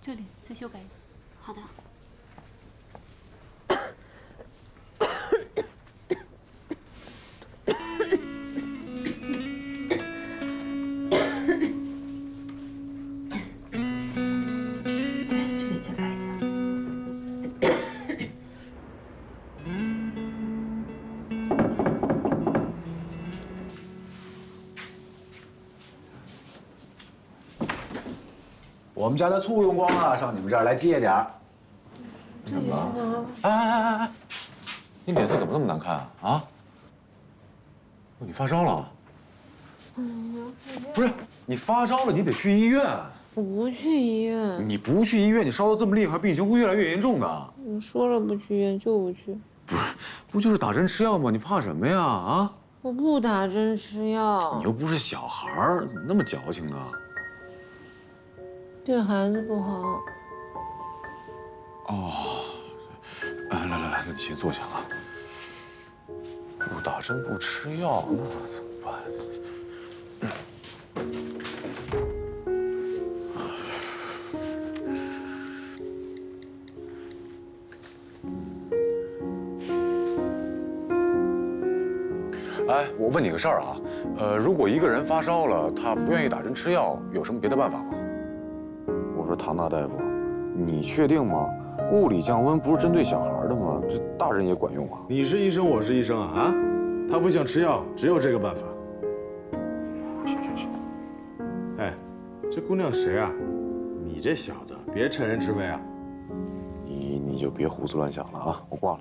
这里再修改一下。好的。这里再改一下。我们家的醋用光了，上你们这儿来借点儿。怎么了？哎，你脸色怎么那么难看啊？啊？你发烧了？不是，你发烧了，你得去医院。我不去医院。你不去医院，你烧得这么厉害，病情会越来越严重的。我说了不去医院就不去。不就是打针吃药吗？你怕什么呀？啊？我不打针吃药。你又不是小孩儿，怎么那么矫情呢？对孩子不好。哦，来，那你先坐下啊。不打针不吃药，那怎么办？哎，我问你个事儿啊，如果一个人发烧了，他不愿意打针吃药，有什么别的办法吗？我说唐大大夫，你确定吗？物理降温不是针对小孩的吗？这大人也管用啊。你是医生，我是医生啊啊！他不想吃药，只有这个办法。行。哎，这姑娘谁啊？你这小子别趁人之危啊！你就别胡思乱想了啊！我挂了。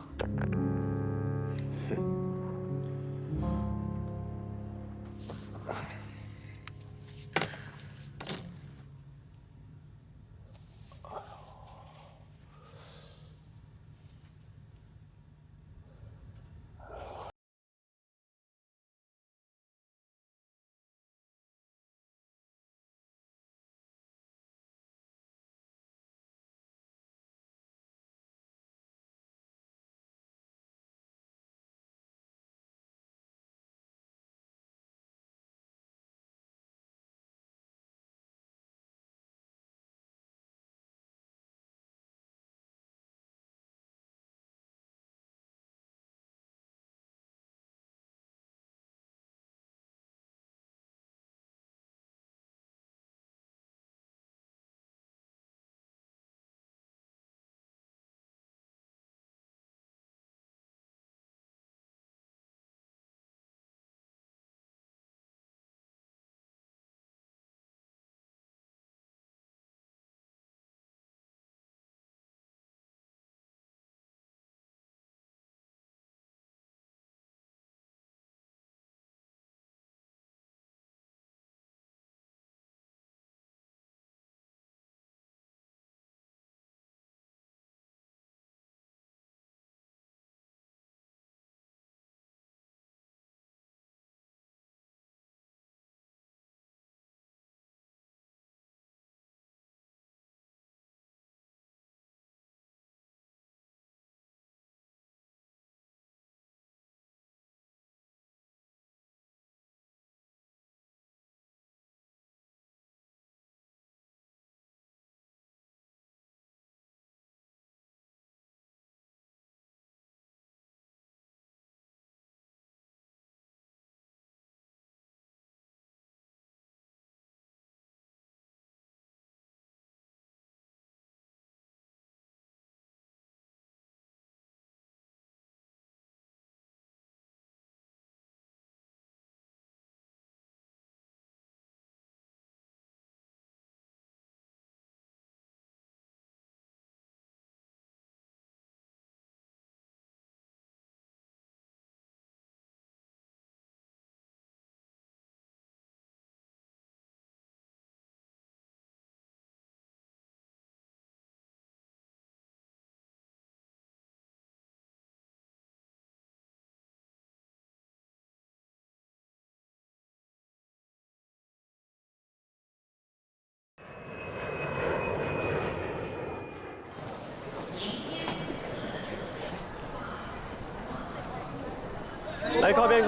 来靠边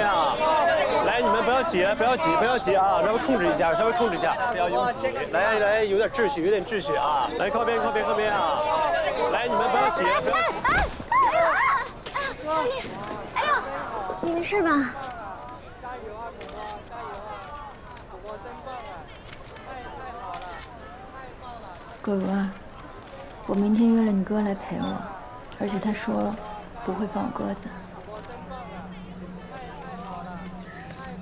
啊！来，你们不要要挤，不要挤，不要挤啊！稍微控制一下，稍微控制一下，不要拥挤。来来，有点秩序，有点秩序啊！来，靠边，靠边，靠边啊！来，你们不要挤，不要挤。哎呦，你没事吧？果如啊，我明天约了你哥来陪我，而且他说不会放我鸽子。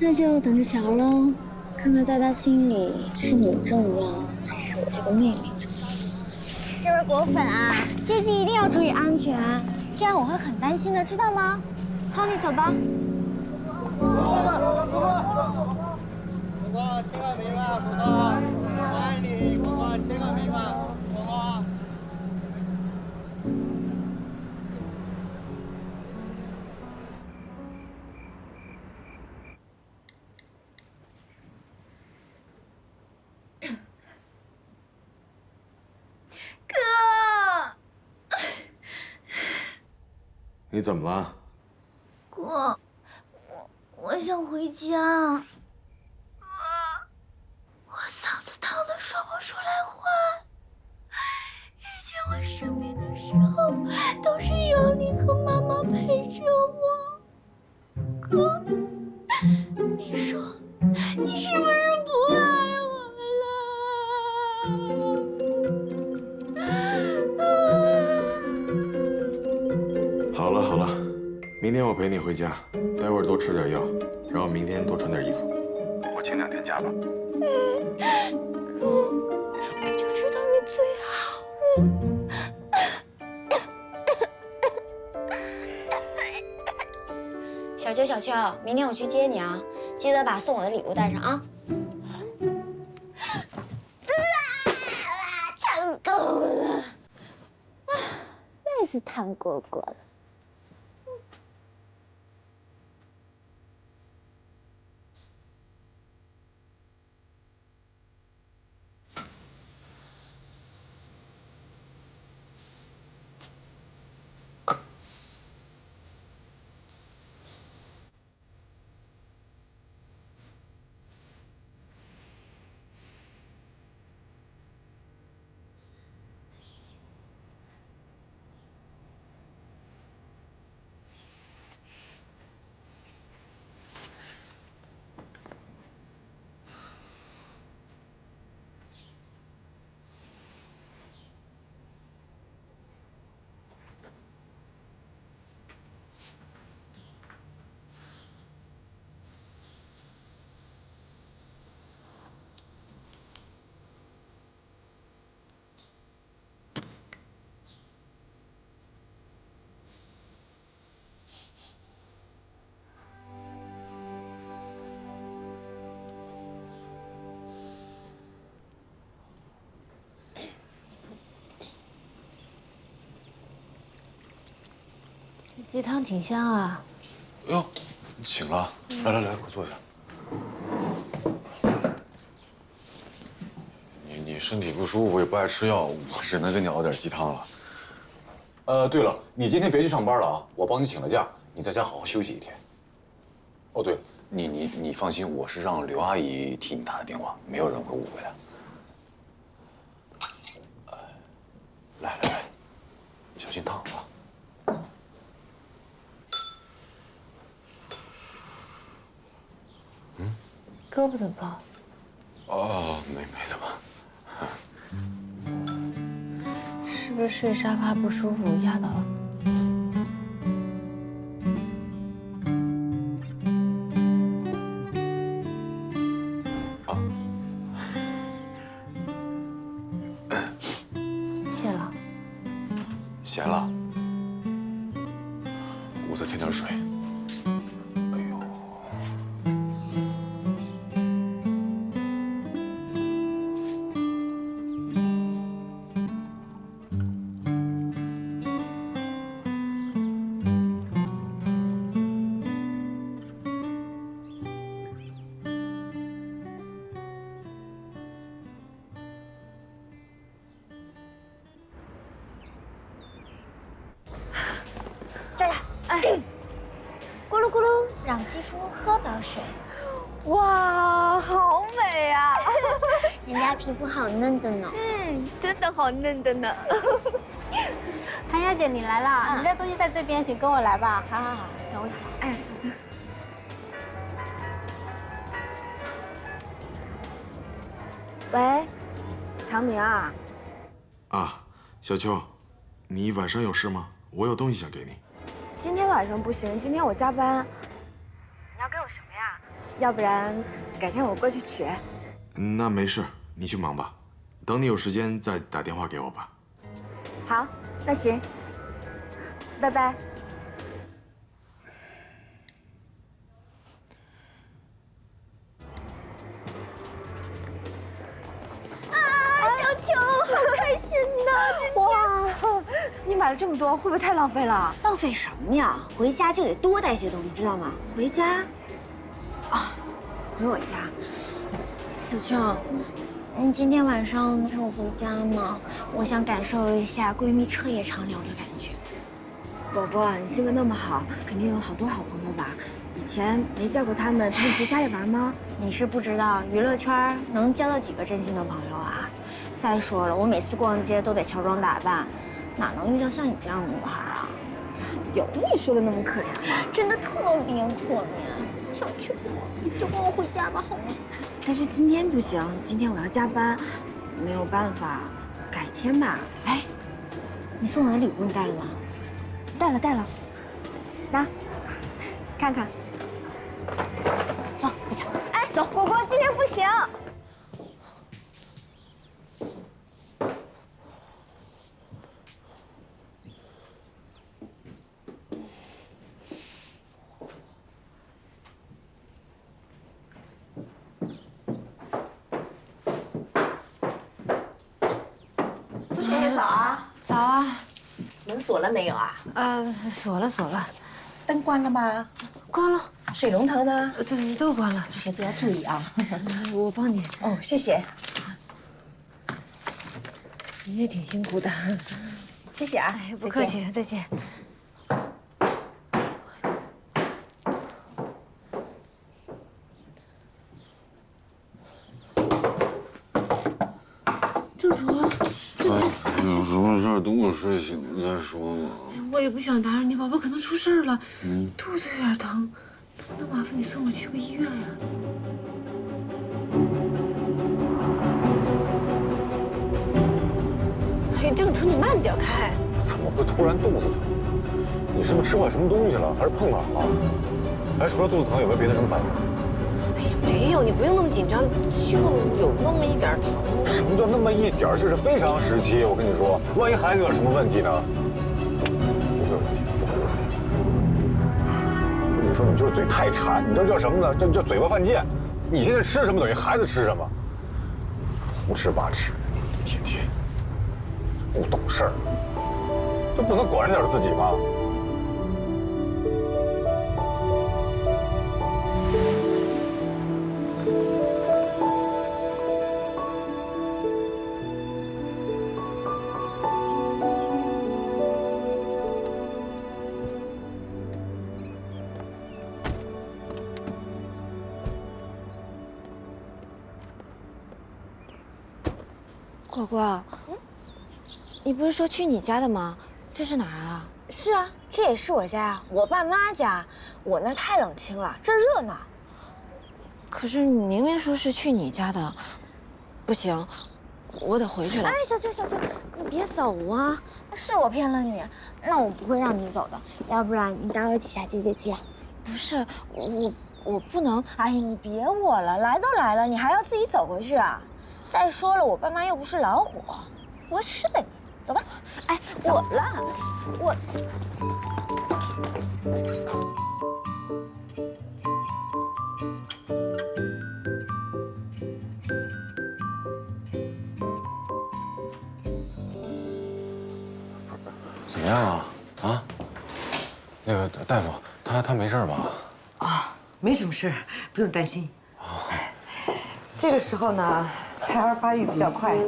那就等着瞧喽，看看在他心里是你重要，还是我这个妹妹重要。这位果粉啊，接机一定要注意安全，这样我会很担心的，知道吗？Tony，走吧。果果，千万别骂果果，我爱你，果果，千万别骂果果。哥，你怎么了？哥，我想回家。我嗓子疼得说不出来话。以前我生病的时候，都是有你和妈妈陪着我。哥，你说，你是不是不爱我了？好了好了，明天我陪你回家，待会儿多吃点药，然后明天多穿点衣服。我请2天假吧。哥，我就知道你最好了。小秋，小秋，明天我去接你啊，记得把送我的礼物带上啊。成功了，累死唐果果了。鸡汤挺香啊。哎呦，你醒了，来来来，快坐下。你身体不舒服也不爱吃药，我只能给你熬点鸡汤了。对了，你今天别去上班了啊，我帮你请了假，你在家好好休息1天。哦，对了，你放心，我是让刘阿姨替你打的电话，没有人会误会的。来来来，小心烫啊！胳膊怎么了？哦，没的吧？是不是睡沙发不舒服压到了？啊，谢了。咸了，我再添点水。哎呦，这儿，哎，咕噜咕噜，让肌肤喝饱水。哇，好美啊！人家皮肤好嫩的呢。真的好嫩的呢。韩雅姐，你来了，你这东西在这边，请跟我来吧。好，等我一下。哎。喂，唐明啊。啊，小秋，你晚上有事吗？我有东西想给你。今天晚上不行，今天我加班。你要给我什么呀？要不然改天我过去取。那没事，你去忙吧。等你有时间再打电话给我吧。好，那行，拜拜。小秋，好开心呐！哇，你买了这么多，会不会太浪费了？浪费什么呀？回家就得多带些东西，知道吗？回家？啊，回我家。小秋，你今天晚上陪我回家吗？我想感受一下闺蜜彻夜长聊的感觉。宝宝，你性格那么好，肯定有好多好朋友吧？以前没叫过他们陪你去家里玩吗？你是不知道，娱乐圈能交到几个真心的朋友啊？再说了，我每次逛街都得乔装打扮，哪能遇到像你这样的女孩啊？有你说的那么可怜吗？真的特别可怜。小秋，你就跟我回家吧，好吗？但是今天不行，今天我要加班，没有办法，改天吧。哎，你送我的礼物你带了吗？带了，拿，看看。走，回家。哎，走，果果，今天不行。苏学姐早啊！早啊。门锁了没有啊？锁了。灯关了吗？关了。水龙头呢？对，都关了。这些都要注意啊。我帮你。哦，谢谢。你也挺辛苦的。谢谢啊。哎，不客气，再见。正主，有什么事儿等我睡醒了再说嘛。我也不想打扰你，宝宝可能出事儿了，肚子有点疼，能不能麻烦你送我去个医院呀？哎，正主，你慢点开。怎么会突然肚子疼？你是不是吃坏什么东西了，还是碰哪儿了？哎，除了肚子疼，有没有别的什么反应？哎呀，没有，你不用那么紧张，就有那么一点疼。什么叫那么一点儿？这是非常时期，我跟你说，万一孩子有点什么问题呢？不会有问题，不会有问题。我跟你说，你就是嘴太馋，你知道叫什么呢？叫嘴巴犯贱。你现在吃什么等于孩子吃什么，胡吃八吃的，一天天不懂事儿，就不能管着点自己吗？果果，你不是说去你家的吗？这是哪儿啊？是啊，这也是我家啊，我爸妈家。我那太冷清了，这热闹。可是你明明说是去你家的，不行，我得回去了。哎，小秋，你别走啊！是我骗了你，那我不会让你走的。要不然你打我几下解解气。不是，我不能。哎呀，你别我了，来都来了，你还要自己走回去啊？再说了，我爸妈又不是老虎，不会吃了你。走吧。哎，我了，我。怎么样啊？啊？那个大夫，他没事吧？啊，没什么事，不用担心。这个时候呢，胎儿发育比较快，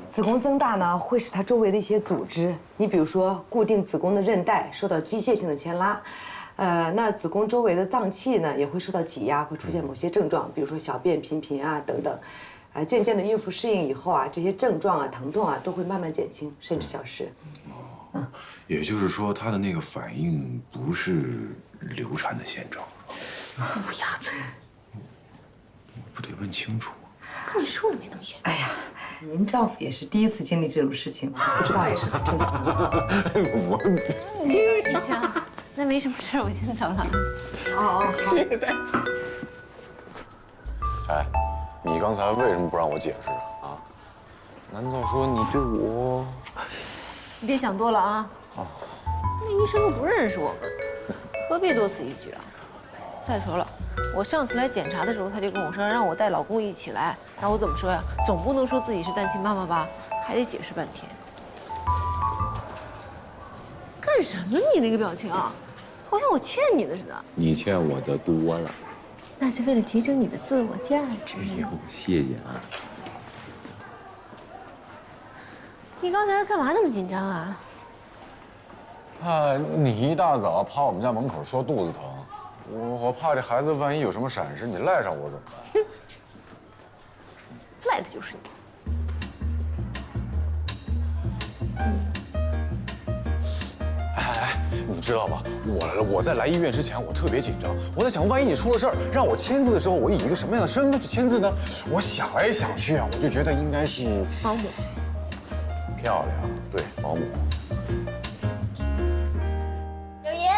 子宫增大呢会使它周围的一些组织，你比如说固定子宫的韧带受到机械性的牵拉，那子宫周围的脏器呢也会受到挤压，会出现某些症状，比如说小便频频啊等等。渐渐的孕妇适应以后啊，这些症状啊、疼痛啊都会慢慢减轻，甚至消失。也就是说，她的那个反应不是流产的现状。乌鸦嘴，不得问清楚。跟你说了没那么严重。哎呀，您丈夫也是第一次经历这种事情，不知道也是很正常的。医生，那没什么事，我先走了。哦，谢谢大夫。哎，你刚才为什么不让我解释啊？难道说你对我？你别想多了啊。那医生都不认识我们，何必多此一举啊？再说了，我上次来检查的时候，他就跟我说让我带老公一起来，那我怎么说呀？总不能说自己是单亲妈妈吧，还得解释半天。干什么？你那个表情啊，好像我欠你的似的。你欠我的多了。那是为了提升你的自我价值。哎呦，谢谢啊。你刚才干嘛那么紧张啊？你一大早趴我们家门口说肚子疼，我怕这孩子万一有什么闪失，你赖上我怎么办？赖的就是你。你知道吗？我在来医院之前，我特别紧张，我在想，万一你出了事儿，让我签字的时候，我以一个什么样的身份去签字呢？我想来想去啊，我就觉得应该是保姆。漂亮，对，保姆。有爷，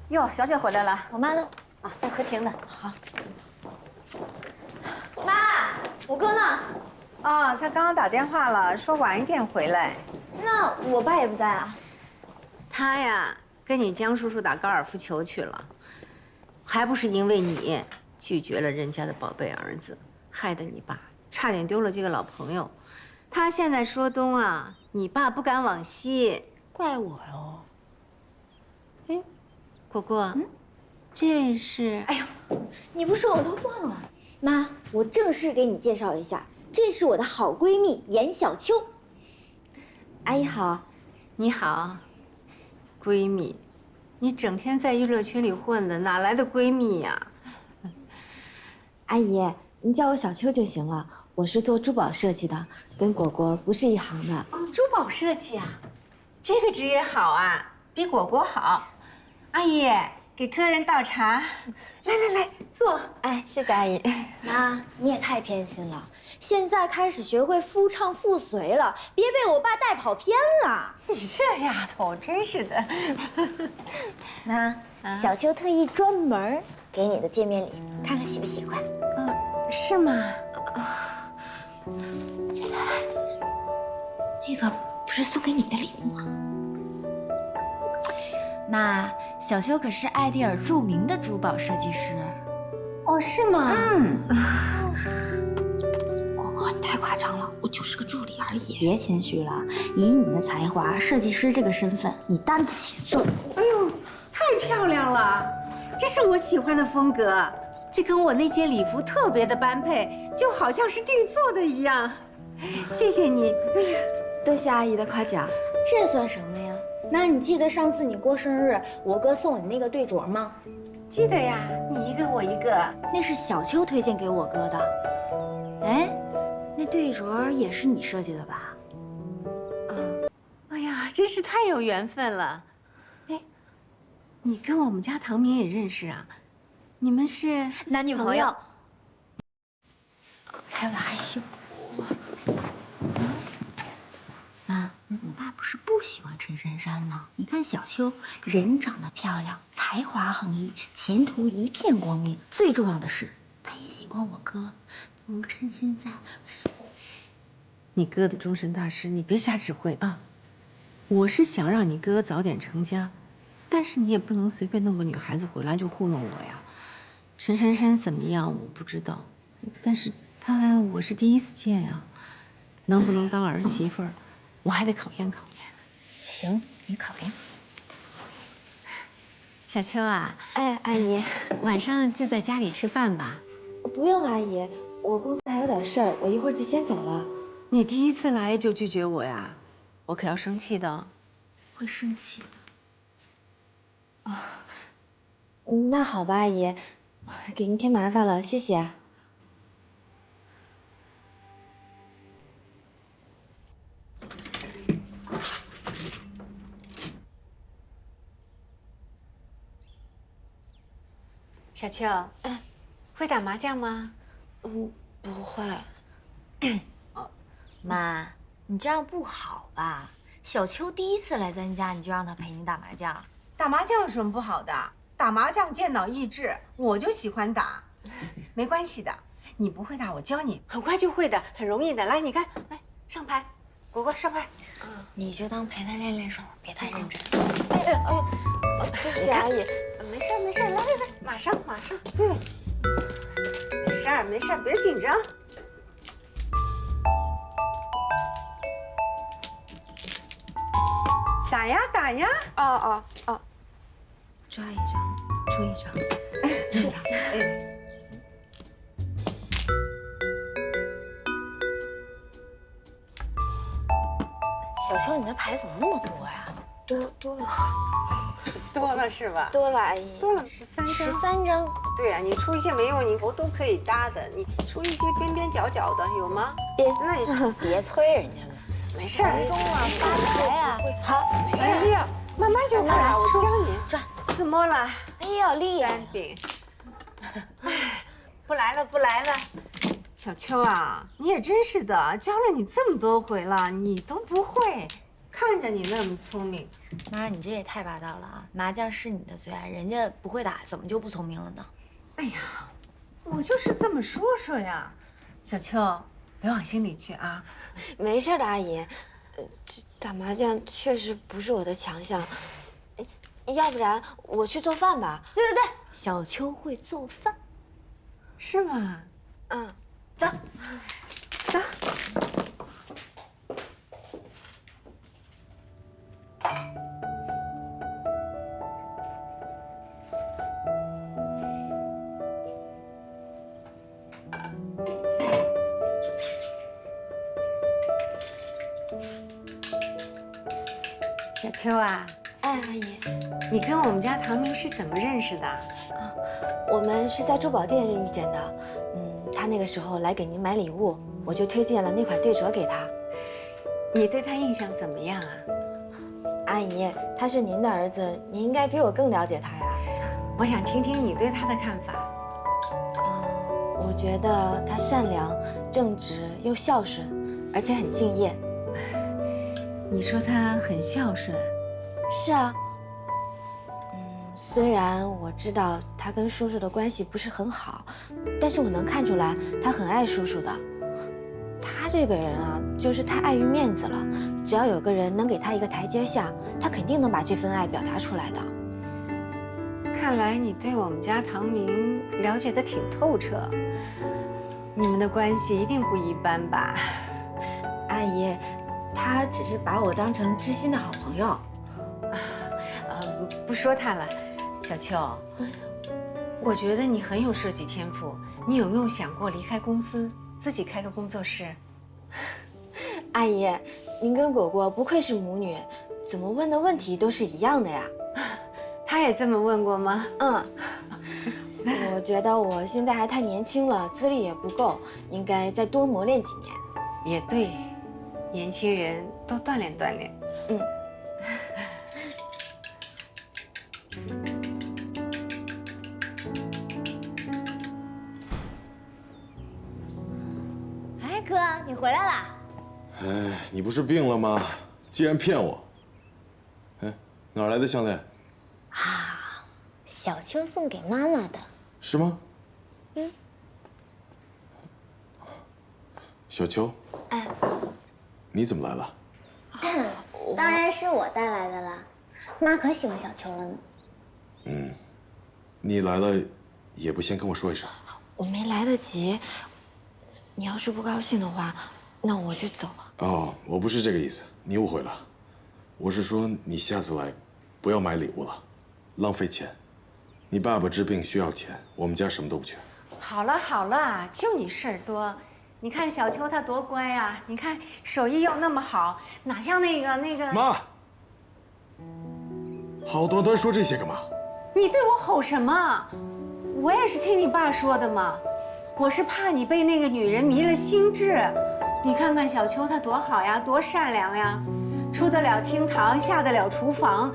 哟，小姐回来了。我妈呢？啊，在客厅呢。好。妈，我哥呢？啊，他刚刚打电话了，说晚一点回来。那我爸也不在啊。他呀，跟你江叔叔打高尔夫球去了，还不是因为你拒绝了人家的宝贝儿子，害得你爸差点丢了这个老朋友。他现在说东啊，你爸不敢往西，怪我哟。哎，果果，这是……哎呦，你不说我都忘了。妈，我正式给你介绍一下，这是我的好闺蜜严小秋。阿姨好。你好。闺蜜，你整天在娱乐圈里混的，哪来的闺蜜呀？阿姨，您叫我小秋就行了。我是做珠宝设计的，跟果果不是一行的。哦，珠宝设计啊，这个职业好啊，比果果好。阿姨，给客人倒茶。来，坐。哎，谢谢阿姨。妈，你也太偏心了。现在开始学会夫唱妇随了，别被我爸带跑偏了。你这丫头真是的。妈，小秋特意专门给你的见面礼，看看喜不喜欢。是吗？那个不是送给你的礼物吗？妈，小秋可是艾迪尔著名的珠宝设计师。哦，是吗？果果，你太夸张了，我就是个助理而已。别谦虚了，以你的才华，设计师这个身份，你担得起重。哎呦，太漂亮了，这是我喜欢的风格，这跟我那件礼服特别的般配，就好像是定做的一样。谢谢你。多谢阿姨的夸奖，这算什么呀？那你记得上次你过生日，我哥送你那个对镯吗？记得呀，你一个我一个。那是小秋推荐给我哥的。哎，那对镯也是你设计的吧？哎呀，真是太有缘分了。哎，你跟我们家唐明也认识啊？你们是男女朋友？还有点害羞。妈，我爸不是不喜欢陈珊珊吗？你看小秋，人长得漂亮，才华横溢，前途一片光明。最重要的是，她也喜欢我哥。我们趁现在，你哥的终身大事，你别瞎指挥啊！我是想让你哥早点成家，但是你也不能随便弄个女孩子回来就糊弄我呀。陈珊珊怎么样我不知道，但是我是第一次见呀，能不能当儿媳妇儿？我还得考验考验。行，你考验。小秋啊，哎，阿姨，晚上就在家里吃饭吧。不用了，阿姨，我公司还有点事儿，我一会儿就先走了。你第一次来就拒绝我呀？我可要生气的。会生气的。那好吧，阿姨，给您添麻烦了，谢谢。小秋，会打麻将吗？不会。妈，你这样不好吧？小秋第一次来咱家，你就让她陪你打麻将？打麻将有什么不好的？打麻将健脑益智，我就喜欢打。没关系的，你不会打，我教你，很快就会的，很容易的。来，你看，来上牌，果果上牌。你就当陪她练练手，别太认真。哎呦，对不起，阿姨。没事没事，来来来，马上。没事，别紧张。打呀！哦，抓一张，出一张，出一张。小秋，你的牌怎么那么多呀？多了，多了是吧？多了，阿姨。多了13张。13张。对啊，你出一些没用，你头都可以搭的，你出一些边边角角的，有吗？那你别催人家了。没事，中啊，发牌啊。好，没事，慢慢就会了，我教你。转，自摸了。哎呀，厉害！三饼。哎，不来了。小秋啊，你也真是的，教了你这么多回了，你都不会。看着你那么聪明，妈，你这也太霸道了啊！麻将是你的最爱，人家不会打，怎么就不聪明了呢？哎呀，我就是这么说说呀，小秋，别往心里去啊。没事的，阿姨。这打麻将确实不是我的强项，要不然我去做饭吧。对，小秋会做饭，是吗？走。小秋啊，阿姨，你跟我们家唐明是怎么认识的？我们是在珠宝店遇见的。他那个时候来给您买礼物，我就推荐了那款对折给他。你对他印象怎么样啊？阿姨，他是您的儿子，您应该比我更了解他呀。我想听听你对他的看法。我觉得他善良、正直又孝顺，而且很敬业。你说他很孝顺？是啊。虽然我知道他跟叔叔的关系不是很好，但是我能看出来他很爱叔叔的。他这个人啊，就是太爱于面子了。只要有个人能给他一个台阶下，他肯定能把这份爱表达出来的。看来你对我们家唐明了解得挺透彻，你们的关系一定不一般吧？阿姨，他只是把我当成知心的好朋友。不说他了，小秋，我觉得你很有设计天赋，你有没有想过离开公司，自己开个工作室？阿姨，您跟果果不愧是母女，怎么问的问题都是一样的呀？他也这么问过吗？我觉得我现在还太年轻了，资历也不够，应该再多磨练几年。也对，年轻人多锻炼锻炼。哎，哥，你回来啦？哎，你不是病了吗？既然骗我，哎，哪来的项链？啊，小秋送给妈妈的。是吗？小秋，你怎么来了？当然是我带来的啦，妈可喜欢小秋了呢。你来了，也不先跟我说一声。我没来得及，你要是不高兴的话，那我就走了。哦，我不是这个意思，你误会了。我是说，你下次来，不要买礼物了，浪费钱。你爸爸治病需要钱，我们家什么都不缺。好了好了，就你事儿多。你看小秋她多乖啊，你看手艺又那么好，哪像那个。妈，好端端说这些干嘛？你对我吼什么？我也是听你爸说的嘛。我是怕你被那个女人迷了心智。你看看小秋，她多好呀，多善良呀，出得了厅堂，下得了厨房，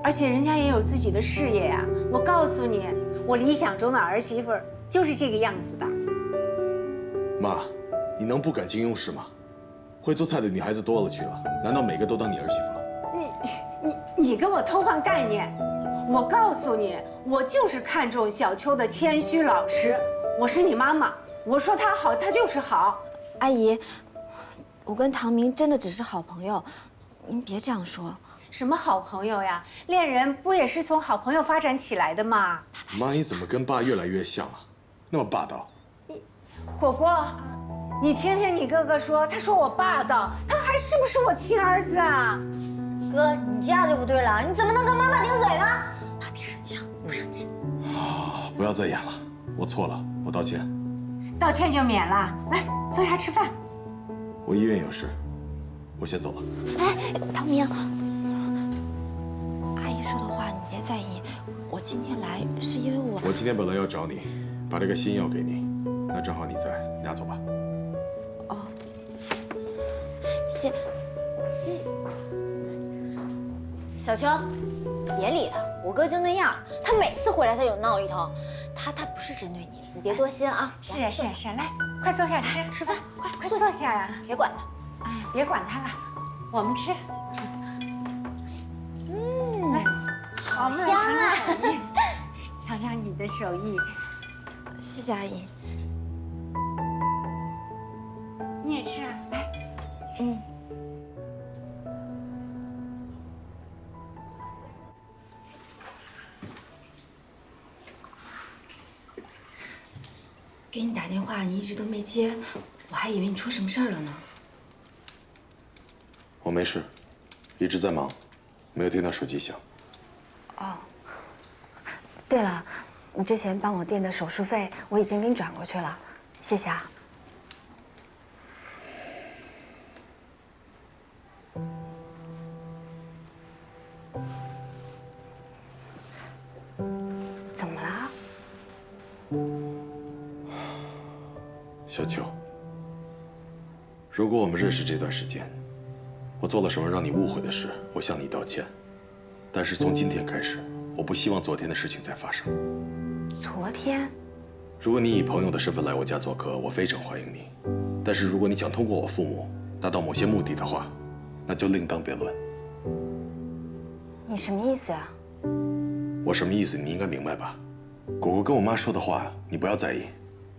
而且人家也有自己的事业呀。我告诉你，我理想中的儿媳妇就是这个样子的。妈，你能不感情用事吗？会做菜的女孩子多了去了，难道每个都当你儿媳妇？你跟我偷换概念！我告诉你，我就是看中小秋的谦虚老实。我是你妈妈，我说她好，她就是好。阿姨，我跟唐明真的只是好朋友，您别这样说。什么好朋友呀？恋人不也是从好朋友发展起来的吗？妈，你怎么跟爸越来越像了？那么霸道。果果，你听听你哥哥说，他说我霸道，他还是不是我亲儿子啊？哥，你这样就不对了，你怎么能跟妈妈顶嘴呢？妈，别生气啊，不生气。不要再演了，我错了，我道歉。道歉就免了，来坐下吃饭。我医院有事，我先走了。哎，唐明，阿姨说的话你别在意。我今天来是因为我今天本来要找你，把这个新药给你，那正好你在，你拿走吧。哦，谢。小秋，别理他，我哥就那样，他每次回来他有闹一通，他不是针对你，你别多心啊。是，来，快坐下吃饭，快坐下呀，别管他。哎呀，别管他了，我们吃。来，好香啊！尝尝你的手艺。谢谢阿姨。你也吃啊，来。给你打电话，你一直都没接，我还以为你出什么事儿了呢。我没事，一直在忙，没有听到手机响。哦，对了，你之前帮我店的手术费我已经给你转过去了，谢谢啊。怎么了？小秋，如果我们认识这段时间，我做了什么让你误会的事，我向你道歉。但是从今天开始，我不希望昨天的事情再发生。昨天？如果你以朋友的身份来我家做客，我非常欢迎你。但是如果你想通过我父母达到某些目的的话，那就另当别论。你什么意思啊？我什么意思，你应该明白吧？果果跟我妈说的话，你不要在意。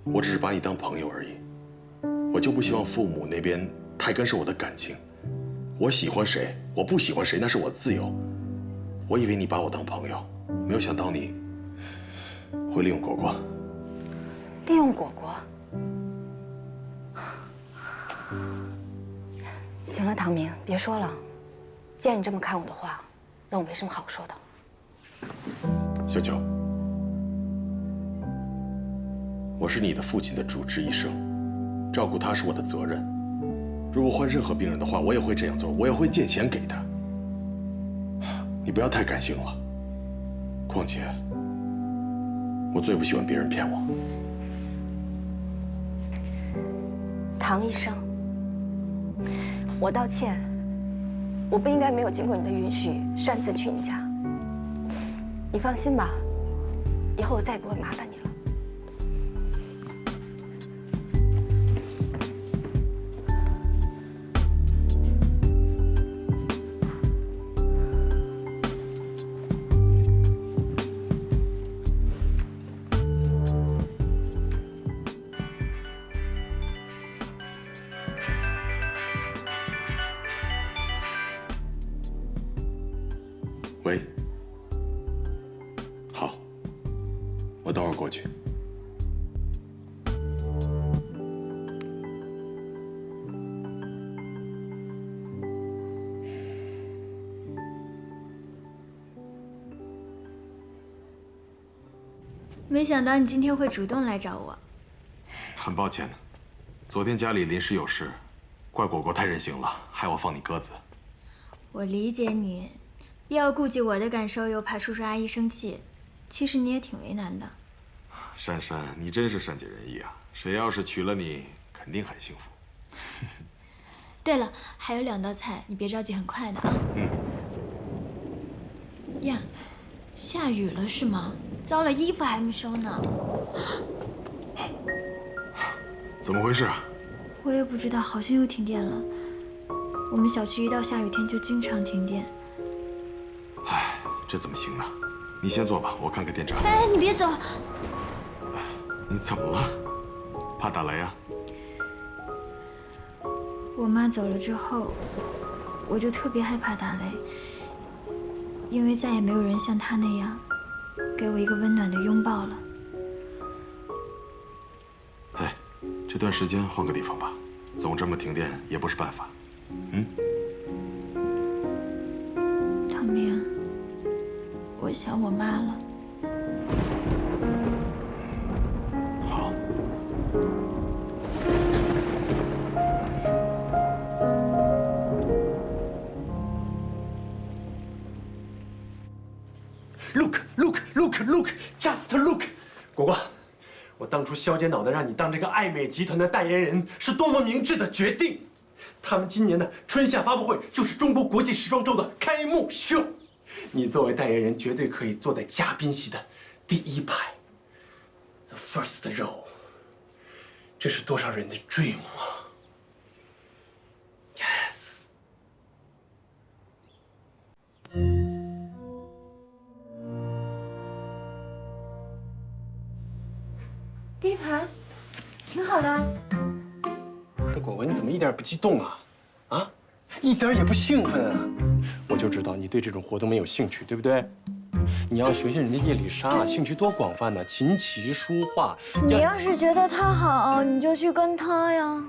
我只是把你当朋友而已，我就不希望父母那边太干涉我的感情。我喜欢谁，我不喜欢谁，那是我自由。我以为你把我当朋友，没有想到你会利用果果。利用果果？行了，唐明，别说了。既然你这么看我的话，那我没什么好说的。小秋，我是你的父亲的主治医生，照顾他是我的责任。如果换任何病人的话，我也会这样做，我也会借钱给他。你不要太感性了。况且，我最不喜欢别人骗我。唐医生，我道歉，我不应该没有经过你的允许擅自去你家。你放心吧，以后我再也不会麻烦你了。喂，好，我等会儿过去。没想到你今天会主动来找我。很抱歉，昨天家里临时有事，怪果果太任性了，害我放你鸽子。我理解你，又要顾及我的感受，又怕叔叔阿姨生气，其实你也挺为难的。珊珊，你真是善解人意啊！谁要是娶了你，肯定很幸福。对了，还有2道菜，你别着急，很快的啊。嗯。呀，下雨了是吗？糟了，衣服还没收呢。怎么回事啊？我也不知道，好像又停电了。我们小区一到下雨天就经常停电。唉，这怎么行呢？你先坐吧，我看看电闸。哎，你别走。你怎么了？怕打雷啊？我妈走了之后，我就特别害怕打雷，因为再也没有人像她那样给我一个温暖的拥抱了。哎，这段时间换个地方吧，总这么停电也不是办法。嗯。唐明，我想我妈了。好。Look， 果果，我当初削尖脑袋让你当这个爱美集团的代言人，是多么明智的决定！他们今年的春夏发布会就是中国国际时装周的开幕秀，你作为代言人，绝对可以坐在嘉宾席的第1排 ，the first row。这是多少人的 dream 啊 ！Yes。第1排，挺好的。果果，你怎么一点也不激动啊？啊，一点也不兴奋啊！我就知道你对这种活动没有兴趣，对不对？你要学学人家叶丽莎，兴趣多广泛呢，琴棋书画。你要是觉得她好，你就去跟她呀。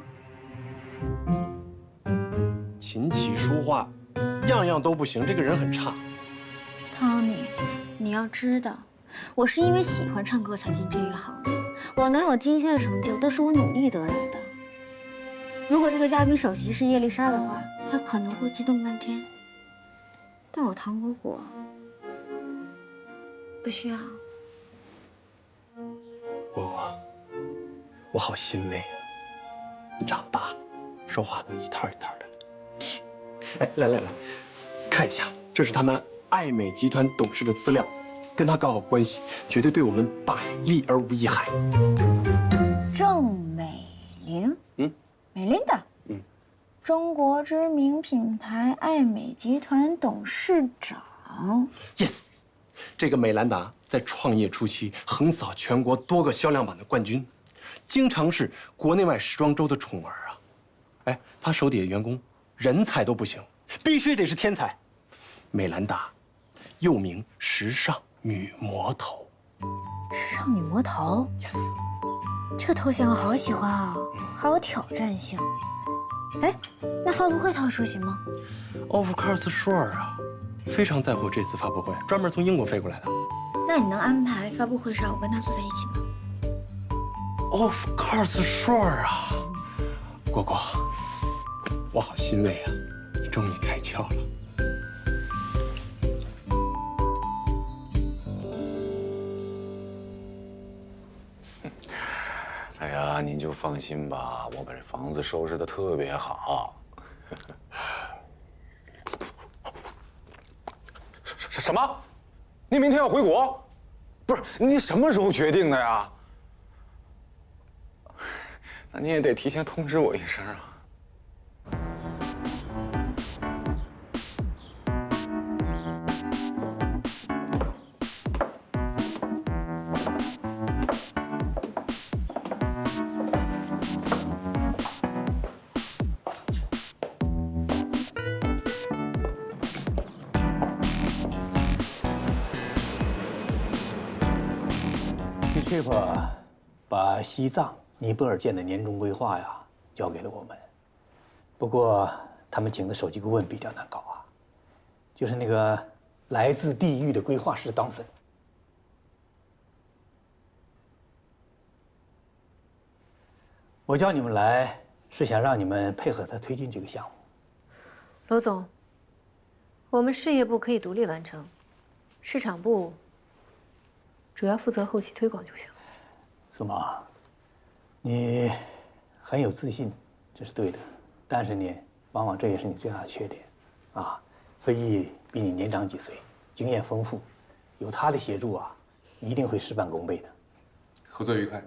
琴棋书画，样样都不行，这个人很差。Tommy，你要知道，我是因为喜欢唱歌才进这一行的。我能有今天的成就，都是我努力得来的。如果这个嘉宾首席是叶丽莎的话，她可能会激动半天。但我唐果果不需要。果果，我好欣慰啊！你长大，说话都一套一套的。哎，来，看一下，这是他们爱美集团董事的资料，跟他搞好关系，绝对对我们百利而无一害。郑美玲，美琳达，中国知名品牌爱美集团董事长。Yes， 这个美兰达在创业初期横扫全国多个销量榜的冠军，经常是国内外时装周的宠儿啊。哎，他手底下员工人才都不行，必须得是天才。美兰达，又名时尚女魔头。时尚女魔头 ？Yes。这个头衔我好喜欢啊，好有挑战性。哎，那发布会他会出席吗 ？Of course sure 啊，非常在乎这次发布会，专门从英国飞过来的。那你能安排发布会上我跟他坐在一起吗 ？Of course sure 啊，果果，我好欣慰啊，你终于开窍了。哎呀，您就放心吧，我把这房子收拾得特别好。什么？你明天要回国？不是，你什么时候决定的呀？那你也得提前通知我一声啊。Chip 把西藏、尼泊尔舰的年终规划呀交给了我们，不过他们请的手机顾问比较难搞啊，就是那个来自地狱的规划师当森。我叫你们来是想让你们配合他推进这个项目。罗总，我们事业部可以独立完成，市场部主要负责后期推广就行。苏妈，你很有自信，这是对的，但是呢，往往这也是你最大的缺点。啊，飞翼比你年长几岁，经验丰富，有他的协助啊，你一定会事半功倍的。合作愉快。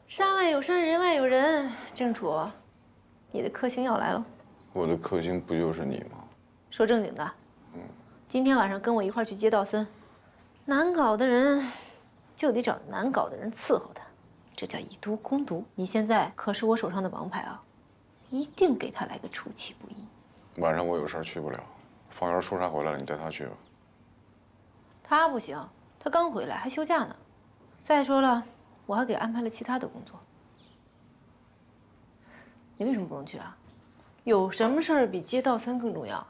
山外有山，人外有人。郑楚，你的克星要来了。我的克星不就是你吗？说正经的，今天晚上跟我一块去接道森。难搞的人，就得找难搞的人伺候他，这叫以毒攻毒。你现在可是我手上的王牌啊，一定给他来个出其不意。晚上我有事儿去不了，方圆出差回来了，你带他去吧。他不行，他刚回来还休假呢。再说了，我还给安排了其他的工作。你为什么不能去啊？有什么事儿比接道森更重要？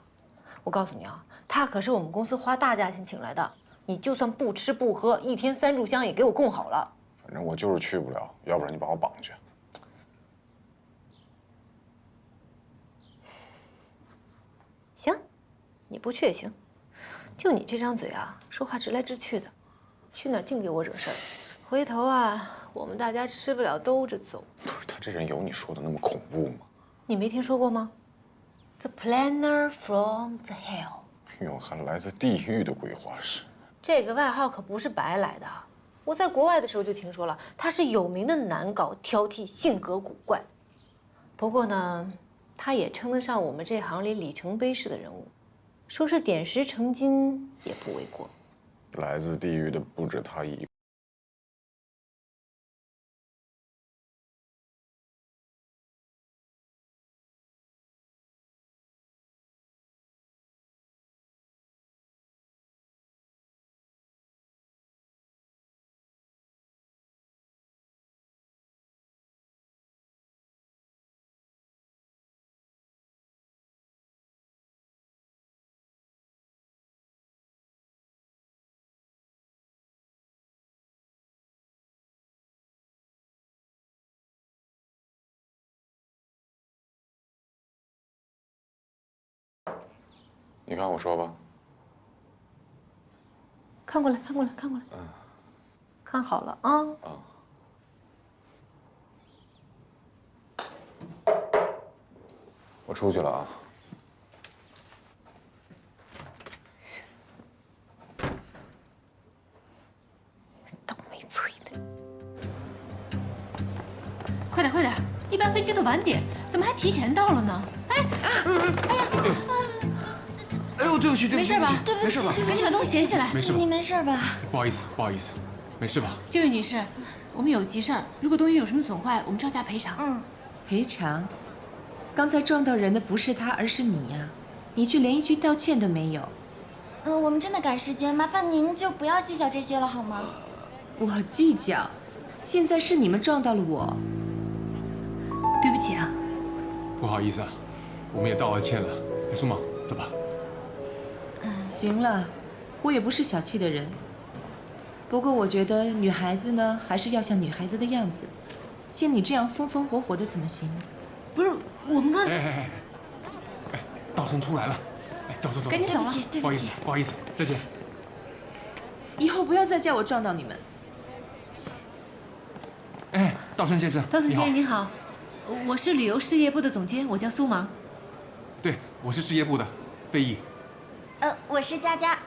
我告诉你啊，他可是我们公司花大价钱请来的，你就算不吃不喝，一天3炷香也给我供好了。反正我就是去不了，要不然你把我绑去。行，你不去也行，就你这张嘴啊，说话直来直去的，去哪儿净给我惹事儿。回头啊，我们大家吃不了兜着走。不是他这人有你说的那么恐怖吗？你没听说过吗 ？The planner from the hell， 哟，还来自地狱的规划师。这个外号可不是白来的。我在国外的时候就听说了，他是有名的难搞、挑剔、性格古怪。不过呢，他也称得上我们这行里里程碑式的人物，说是点石成金也不为过。来自地狱的不止他一个。你看我说吧，看过来，看过来，看过来。看好了啊。我出去了啊。倒霉催的。快点，快点！一般飞机都晚点，怎么还提前到了呢？哎呦，对不起，对不起，没事吧？没事吧？赶紧把东西捡起来。没事吧？你没事吧？不好意思，不好意思，没事吧？这位女士，我们有急事儿，如果东西有什么损坏，我们照价赔偿。赔偿？刚才撞到人的不是他，而是你呀！你去连一句道歉都没有。我们真的赶时间，麻烦您就不要计较这些了，好吗？我计较，现在是你们撞到了我。对不起啊。不好意思啊，我们也道了歉了。哎，苏芒，走吧。行了，我也不是小气的人。不过我觉得女孩子呢，还是要像女孩子的样子。像你这样风风火火的怎么行？不是，我们刚才……哎，道森出来了。哎，走走走，赶紧走了。对不起，不好意思，再见。以后不要再叫我撞到你们。哎，道森先生，道森先生您好，我是旅游事业部的总监，我叫苏芒。对，我是事业部的飞翼。我是佳佳。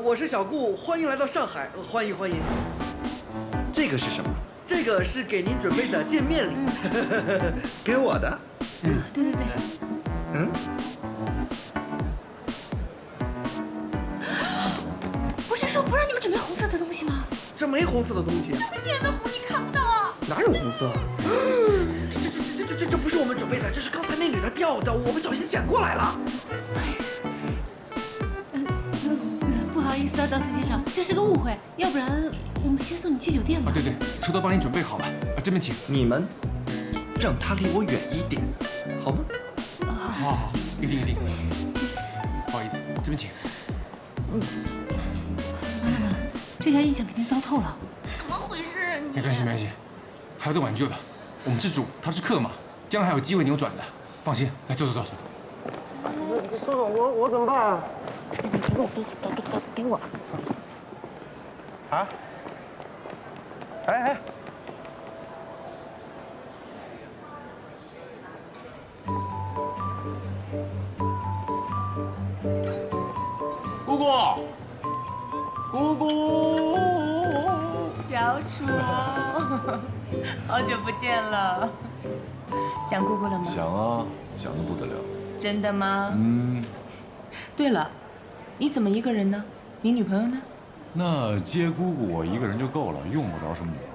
我是小顾，欢迎来到上海，欢迎欢迎。这个是什么？这个是给您准备的见面礼，给我的。对对对。备红色的东西吗？这没红色的东西。这么显眼的红你看不到啊？哪有红色？这不是我们准备的，这是刚才那女的掉的，我不小心捡过来了。不好意思啊，赵森先生，这是个误会，要不然我们先送你去酒店吧。对对，车都帮你准备好了，这边请。你们让他离我远一点，好吗？好，一定一定。不好意思，这边请。完了，这下印象肯定糟透了。怎么回事？没关系没关系，还有得挽救的。我们是主，他是客嘛，将来还有机会扭转的。放心，来坐。周总，我怎么办啊？给我。啊？哎。姑姑，小楚，好久不见了，想姑姑了吗？想啊，想得不得了。真的吗？嗯。对了，你怎么一个人呢？你女朋友呢？那接姑姑我一个人就够了，用不着什么女朋友。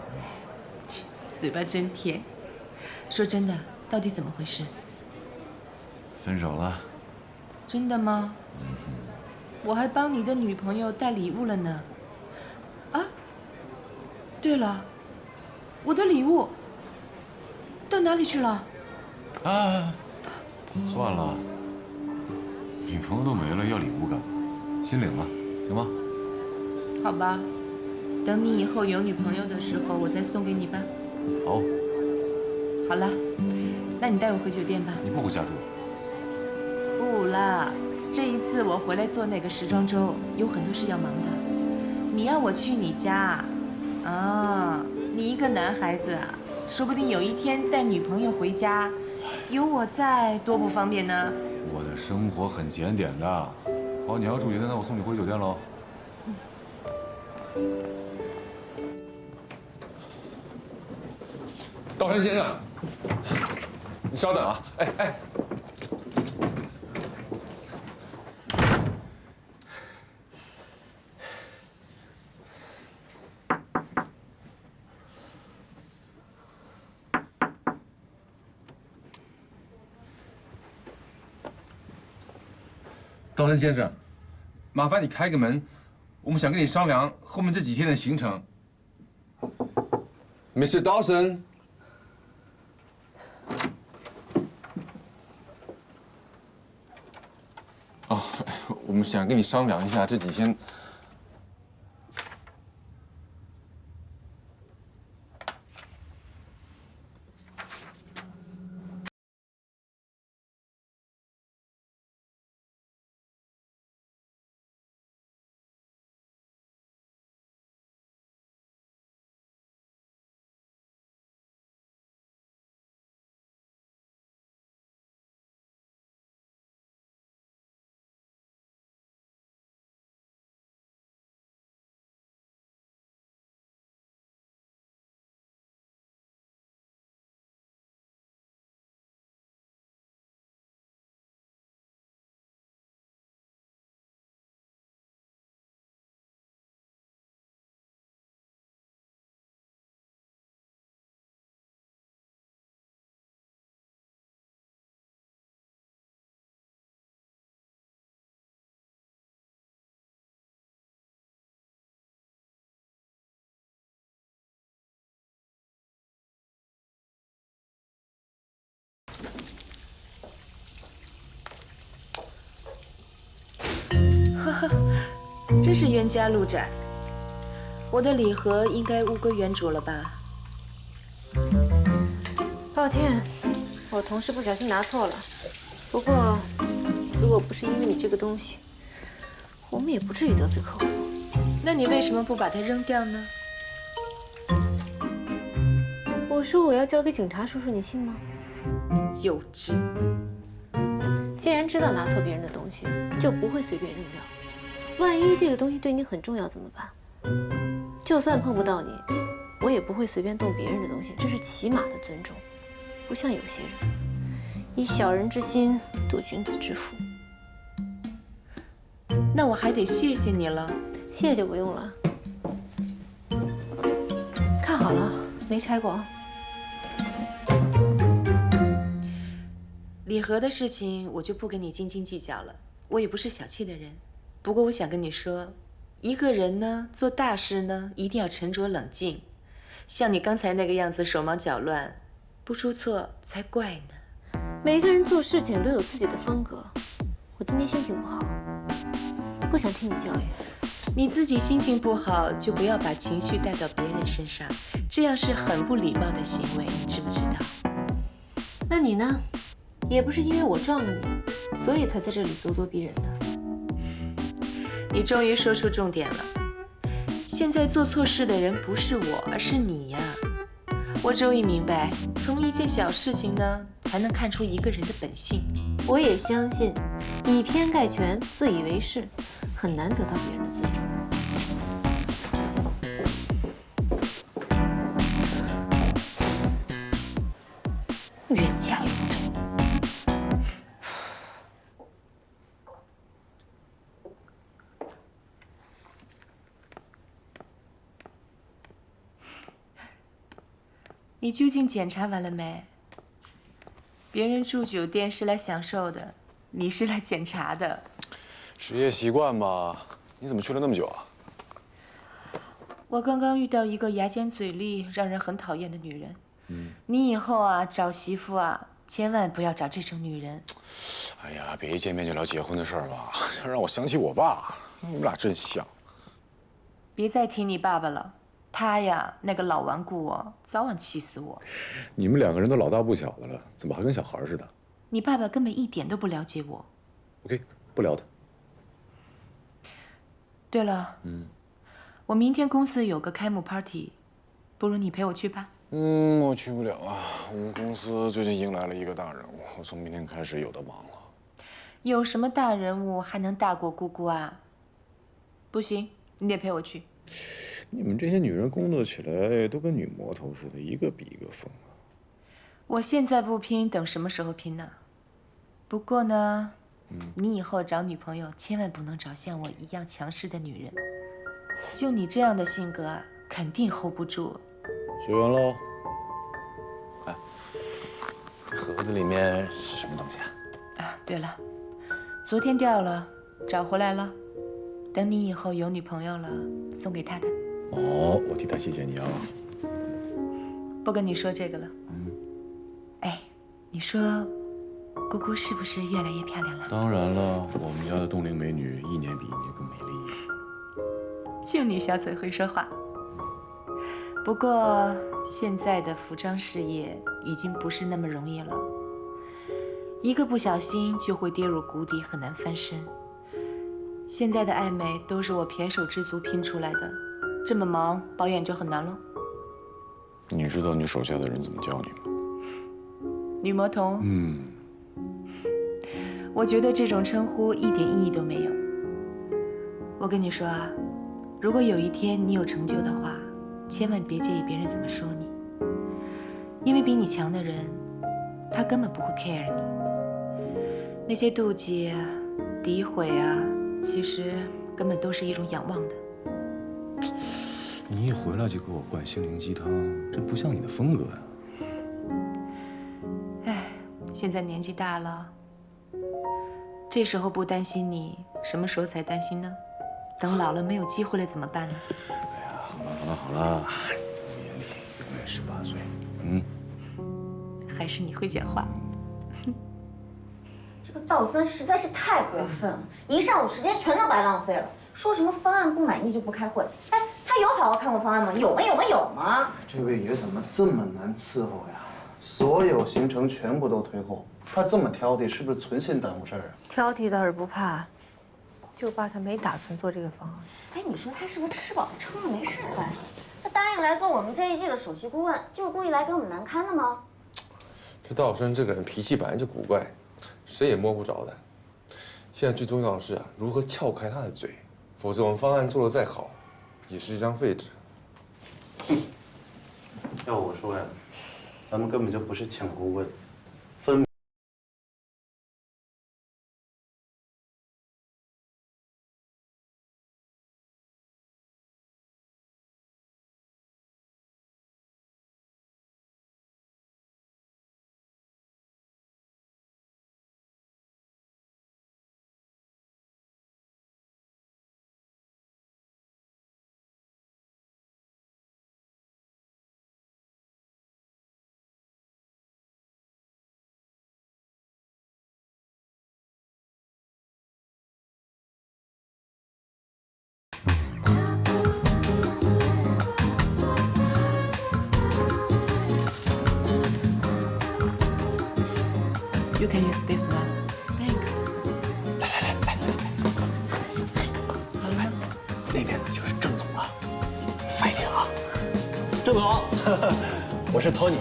嘴巴真甜。说真的，到底怎么回事？分手了。真的吗？我还帮你的女朋友带礼物了呢。啊，对了，我的礼物到哪里去了？啊，算了，女朋友都没了，要礼物干嘛？心领了，行吗？好吧，等你以后有女朋友的时候，我再送给你吧。好。好了，那你带我回酒店吧。你不回家住？不啦。这一次我回来做那个时装周，有很多事要忙的。你要我去你家，啊，你一个男孩子啊，说不定有一天带女朋友回家，有我在，多不方便呢。我的生活很检点的。好，你要住酒店，那我送你回酒店喽。道山先生，你稍等啊！哎。道森先生，麻烦你开个门，我们想跟你商量后面这几天的行程。Mr. Dawson。哦，我们想跟你商量一下这几天。真是冤家路窄。我的礼盒应该物归原主了吧？抱歉，我同事不小心拿错了。不过，如果不是因为你这个东西，我们也不至于得罪客户。那你为什么不把它扔掉呢？我说我要交给警察叔叔，你信吗？幼稚。既然知道拿错别人的东西，就不会随便扔掉。万一这个东西对你很重要怎么办？就算碰不到你，我也不会随便动别人的东西，这是起码的尊重。不像有些人，以小人之心度君子之腹。那我还得谢谢你了。谢就不用了，好了，没拆过。礼盒的事情我就不跟你斤斤计较了，我也不是小气的人。不过我想跟你说，一个人呢做大事呢一定要沉着冷静，像你刚才那个样子手忙脚乱，不出错才怪呢。每个人做事情都有自己的风格。我今天心情不好，不想听你教育。你自己心情不好，就不要把情绪带到别人身上，这样是很不礼貌的行为，你知不知道？那你呢？也不是因为我撞了你，所以才在这里咄咄逼人的。你终于说出重点了。现在做错事的人不是我，而是你呀。我终于明白，从一件小事情呢，才能看出一个人的本性。我也相信，以偏概全、自以为是，很难得到别人的尊重。冤家路窄。你究竟检查完了没？别人住酒店是来享受的，你是来检查的。职业习惯吧。你怎么去了那么久啊？我刚刚遇到一个牙尖嘴利、让人很讨厌的女人。你以后啊找媳妇啊，千万不要找这种女人。哎呀，别一见面就聊结婚的事儿吧，这让我想起我爸，我们俩真像。别再提你爸爸了，他呀那个老顽固哦，早晚气死我。你们两个人都老大不小的了，怎么还跟小孩似的？你爸爸根本一点都不了解我。OK， 不聊他。对了，我明天公司有个开幕 party， 不如你陪我去吧。我去不了啊，我们公司最近迎来了一个大人物，我从明天开始有的忙了。有什么大人物还能大过姑姑啊？不行，你得陪我去。你们这些女人工作起来都跟女魔头似的，一个比一个疯啊！我现在不拼，等什么时候拼呢？不过呢，你以后找女朋友千万不能找像我一样强势的女人。就你这样的性格啊，肯定 hold 不住。学完喽。哎，盒子里面是什么东西啊？啊，对了，昨天掉了，找回来了。等你以后有女朋友了，送给她的。哦，我替她谢谢你啊。不跟你说这个了。哎，你说，姑姑是不是越来越漂亮了？当然了，我们家的冻龄美女一年比一年更美丽。就你小嘴会说话。不过现在的服装事业已经不是那么容易了，一个不小心就会跌入谷底，很难翻身。现在的爱美都是我胼手胝足拼出来的，这么忙保养就很难了。你知道你手下的人怎么叫你吗？女魔头。我觉得这种称呼一点意义都没有。我跟你说啊，如果有一天你有成就的话，千万别介意别人怎么说你，因为比你强的人，他根本不会 care 你。那些妒忌啊、诋毁啊，其实根本都是一种仰望的。你一回来就给我灌心灵鸡汤，这不像你的风格呀。哎，现在年纪大了，这时候不担心你，什么时候才担心呢？等老了没有机会了怎么办呢？哎呀，好了，你在我眼里永远18岁。还是你会讲话。这个道森实在是太过分了，一上午时间全都白浪费了。说什么方案不满意就不开会，哎，他有好好看过方案吗？有吗？这位爷怎么这么难伺候呀？所有行程全部都推后，他这么挑剔，是不是存心耽误事儿啊？挑剔倒是不怕，就怕他没打算做这个方案。哎，你说他是不是吃饱了撑了没事干呀？他答应来做我们这一季的首席顾问，就是故意来给我们难堪的吗？这道生这个人脾气本来就古怪，谁也摸不着的。现在最重要的是啊，如何撬开他的嘴，否则我们方案做得再好，也是一张废纸。要我说呀，咱们根本就不是抢顾问， You can use this one. Thanks. 好了吗？那边呢就是郑总了，快点啊！郑总，我是 Tony，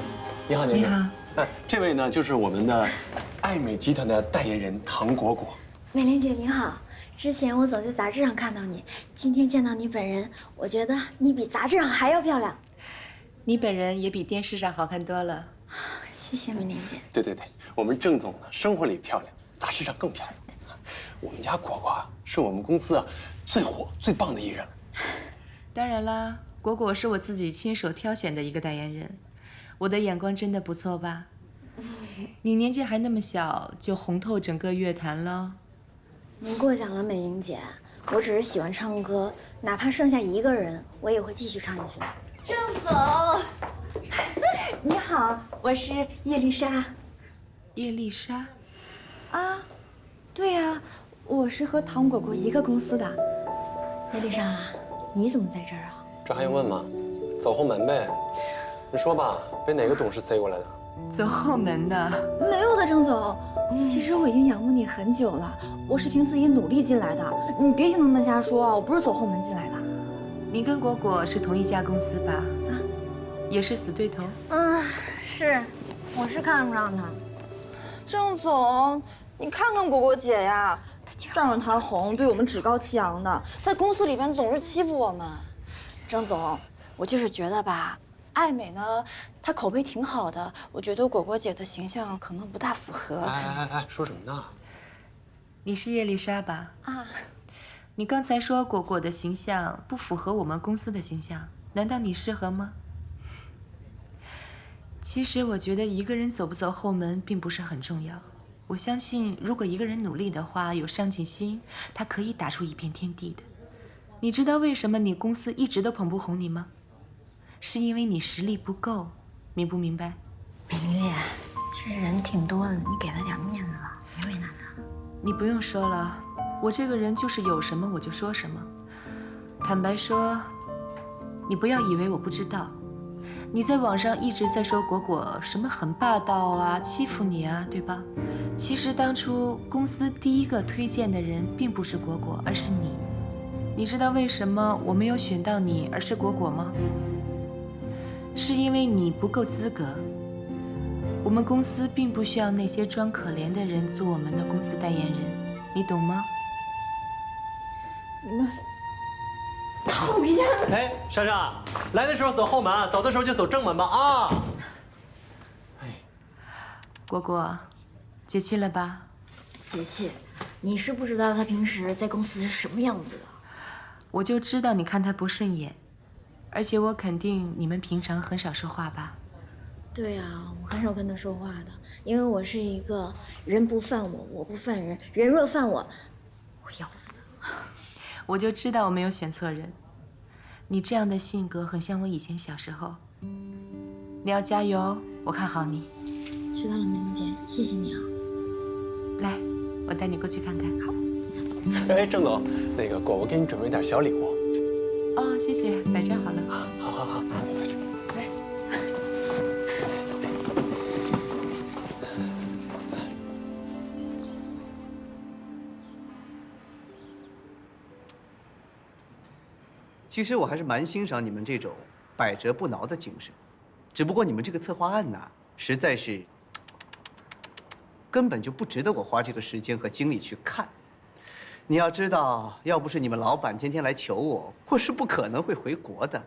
你好，年轻人。这位呢就是我们的爱美集团的代言人唐果果。美玲姐您好，之前我总在杂志上看到你，今天见到你本人，我觉得你比杂志上还要漂亮。你本人也比电视上好看多了。谢谢美玲姐。对对对，我们郑总呢生活里漂亮，杂志上更漂亮。我们家果果啊是我们公司啊最火最棒的艺人。当然啦，果果是我自己亲手挑选的一个代言人，我的眼光真的不错吧？你年纪还那么小，就红透整个乐坛了。您过奖了，美玲姐，我只是喜欢唱歌，哪怕剩下一个人，我也会继续唱下去的。郑总，你好，我是叶丽莎。叶丽莎？啊，对呀，我是和唐果果一个公司的。叶丽莎，你怎么在这儿啊？这还用问吗？走后门呗。你说吧，被哪个董事塞过来的？走后门的？没有的，郑总。其实我已经仰慕你很久了，我是凭自己努力进来的。你别听他们瞎说，我不是走后门进来的。你跟果果是同一家公司吧？啊，也是死对头。是，我是看不上他。郑总，你看看果果姐呀，仗着她红，对我们趾高气扬的，在公司里边总是欺负我们。郑总，我就是觉得吧，爱美呢，她口碑挺好的，我觉得果果姐的形象可能不大符合。哎，说什么呢？你是叶丽莎吧？啊。你刚才说果果的形象不符合我们公司的形象，难道你适合吗？其实我觉得一个人走不走后门并不是很重要。我相信，如果一个人努力的话，有上进心，他可以打出一片天地的。你知道为什么你公司一直都捧不红你吗？是因为你实力不够，明不明白？美玲姐，这人挺多的，你给他点面子吧，别为难他。你不用说了。我这个人就是有什么我就说什么。坦白说，你不要以为我不知道。你在网上一直在说果果什么很霸道啊，欺负你啊，对吧？其实当初公司第一个推荐的人并不是果果，而是你。你知道为什么我没有选到你，而是果果吗？是因为你不够资格。我们公司并不需要那些装可怜的人做我们的公司代言人，你懂吗？你们讨厌！哎，莎莎，来的时候走后门，走的时候就走正门吧啊！果果，解气了吧？解气，你是不知道他平时在公司是什么样子的。我就知道你看他不顺眼，而且我肯定你们平常很少说话吧？对啊，我很少跟他说话的，因为我是一个人不犯我，我不犯人，人若犯我，我咬死他。我就知道我没有选错人。你这样的性格很像我以前小时候。你要加油，我看好你。知道了，美玲姐，谢谢你啊。来，我带你过去看看。好。哎，郑总，那个果果给你准备点小礼物。哦，谢谢，摆这好了。好，摆这。来。其实我还是蛮欣赏你们这种百折不挠的精神，只不过你们这个策划案呢，实在是根本就不值得我花这个时间和精力去看。你要知道，要不是你们老板天天来求我，我是不可能会回国的。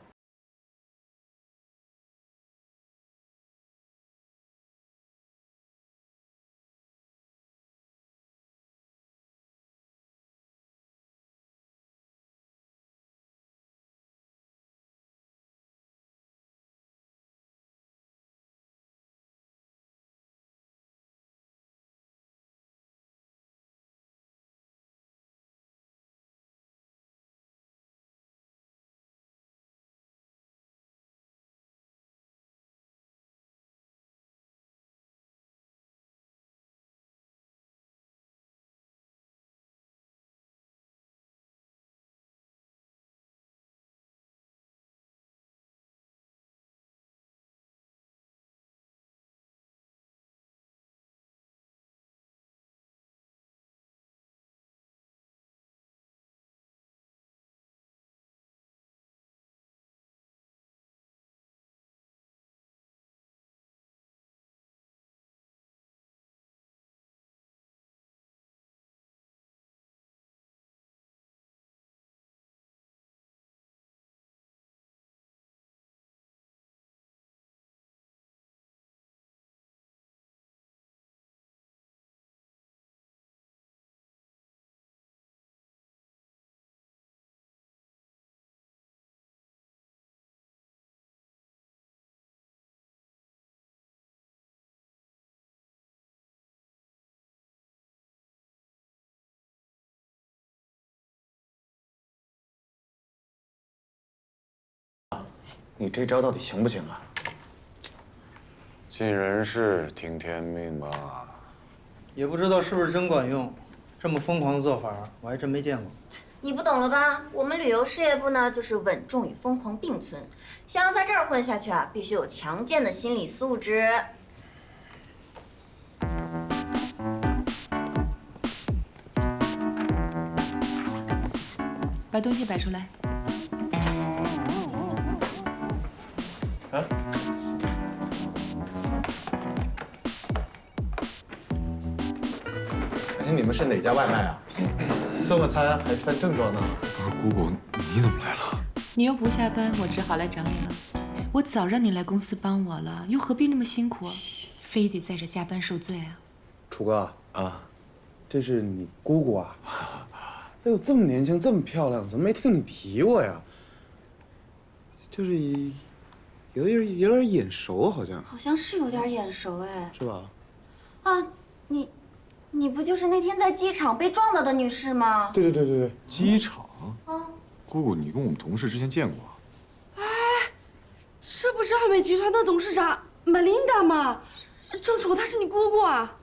你这招到底行不行啊？尽人事，听天命吧。也不知道是不是真管用，这么疯狂的做法，我还真没见过。你不懂了吧？我们旅游事业部呢，就是稳重与疯狂并存。想要在这儿混下去啊，必须有强健的心理素质。把东西摆出来。啊？哎，你们是哪家外卖啊？送个餐还穿正装呢。不是姑姑，你怎么来了？你又不下班，我只好来找你了。我早让你来公司帮我了，又何必那么辛苦啊？非得在这加班受罪啊？楚哥啊，这是你姑姑啊？哎呦，这么年轻，这么漂亮，怎么没听你提过呀？就是有点眼熟，好像。好像是有点眼熟哎。是吧？啊，你不就是那天在机场被撞到的女士吗？对，机场。啊，姑姑，你跟我们同事之前见过。这不是爱美集团的董事长Melinda吗？郑楚，她是你姑姑啊。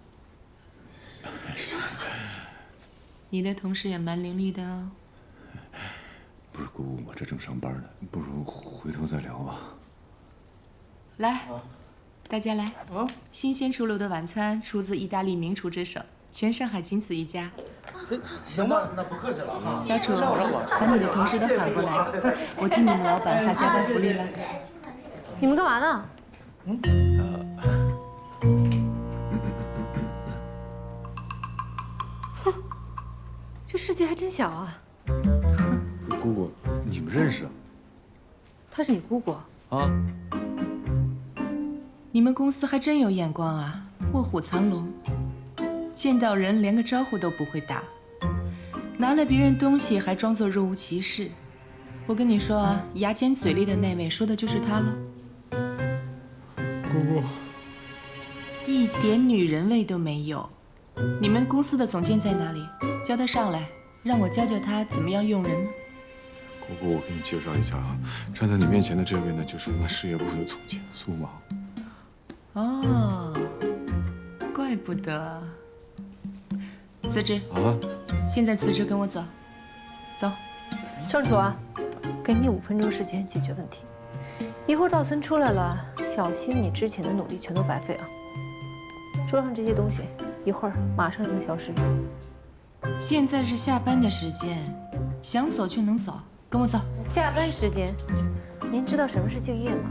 你的同事也蛮伶俐的哦。不是姑姑，我这正上班呢，不如回头再聊吧。来，大家来啊！新鲜出炉的晚餐出自意大利名厨之手，全上海仅此一家。行吧，那不客气了哈。小楚，把你的同事都喊过来，我替你们老板发加班福利了。你们干嘛呢？哼，这世界还真小啊！姑姑，你们认识啊？她是你姑姑啊？你们公司还真有眼光啊，卧虎藏龙，见到人连个招呼都不会打，拿了别人东西还装作若无其事。我跟你说啊，牙尖嘴利的那位说的就是她了。姑姑，一点女人味都没有。你们公司的总监在哪里？叫他上来，让我教教他怎么样用人呢？姑姑，我给你介绍一下啊，站在你面前的这位呢，就是我们事业部的总监苏芒。哦，怪不得。辞职啊！现在辞职，跟我走。走。郑楚啊，给你5分钟时间解决问题。一会儿道森出来了，小心你之前的努力全都白费啊！桌上这些东西，一会儿马上让它消失。现在是下班的时间，想走就能走，跟我走。下班时间，您知道什么是敬业吗？